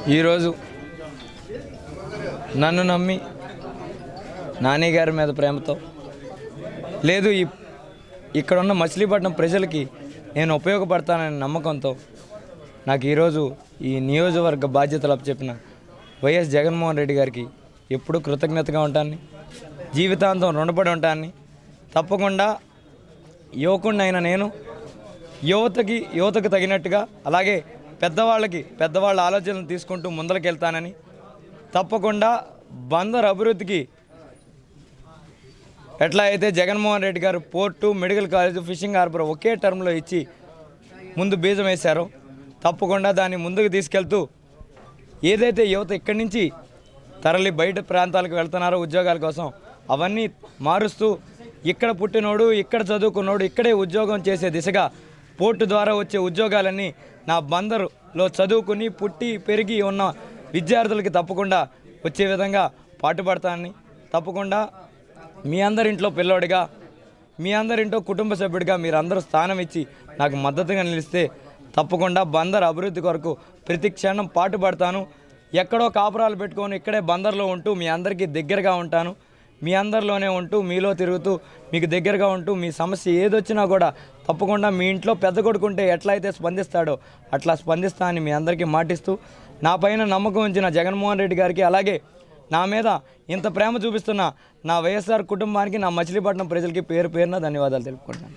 ఈరోజు నన్ను నమ్మి నాని గారి మీద ప్రేమతో లేదు ఇక్కడున్న మచిలీపట్నం ప్రజలకి నేను ఉపయోగపడతాననే నమ్మకంతో నాకు ఈరోజు ఈ నియోజకవర్గ బాధ్యతలు అప్పచెప్పిన వైఎస్ జగన్మోహన్ రెడ్డి గారికి ఎప్పుడూ కృతజ్ఞతగా ఉంటాను, జీవితాంతం రుణపడి ఉంటాను. తప్పకుండా యువకుడినైన నేను యువతకు తగినట్టుగా అలాగే పెద్దవాళ్ళ ఆలోచనలు తీసుకుంటూ ముందరికి వెళ్తానని, తప్పకుండా బందర్ అభివృద్ధికి ఎట్లా అయితే జగన్మోహన్ రెడ్డి గారు port, medical college, fishing harbour ఒకే టర్మ్లో ఇచ్చి ముందు బీజం వేశారో తప్పకుండా దాన్ని ముందుకు తీసుకెళ్తూ ఏదైతే యువత ఇక్కడి నుంచి తరలి బయట ప్రాంతాలకు వెళ్తున్నారో ఉద్యోగాల కోసం అవన్నీ మారుస్తూ ఇక్కడ పుట్టినోడు, ఇక్కడ చదువుకున్నోడు ఇక్కడే ఉద్యోగం చేసే దిశగా పోర్టు ద్వారా వచ్చే ఉద్యోగాలన్నీ నా బందరులో చదువుకుని పుట్టి పెరిగి ఉన్న విద్యార్థులకి తప్పకుండా వచ్చే విధంగా పాటుపడతానని, తప్పకుండా మీ అందరింట్లో పిల్లోడిగా, మీ అందరింట్లో కుటుంబ సభ్యుడిగా మీరందరూ స్థానం ఇచ్చి నాకు మద్దతుగా నిలిస్తే తప్పకుండా బందర్ అభివృద్ధి కొరకు ప్రతి క్షణం పాటుపడతాను. ఎక్కడో కాపురాలు పెట్టుకొని ఇక్కడే బందర్లో ఉంటూ మీ అందరికీ దగ్గరగా ఉంటాను. మీ అందరిలోనే ఉంటూ మీలో తిరుగుతూ మీకు దగ్గరగా ఉంటూ మీ సమస్య ఏదొచ్చినా కూడా తప్పకుండా మీ ఇంట్లో పెద్ద కొడుకుంటే ఎట్లయితే స్పందిస్తాడో అట్లా స్పందిస్తానని మీ అందరికీ మాటిస్తూ నా పైన నమ్మకం ఉంచిన జగన్మోహన్ రెడ్డి గారికి అలాగే నా మీద ఇంత ప్రేమ చూపిస్తున్న నా వైఎస్ఆర్ కుటుంబానికి, నా మచిలీపట్నం ప్రజలకి పేరున ధన్యవాదాలు తెలుపుకుంటున్నాను.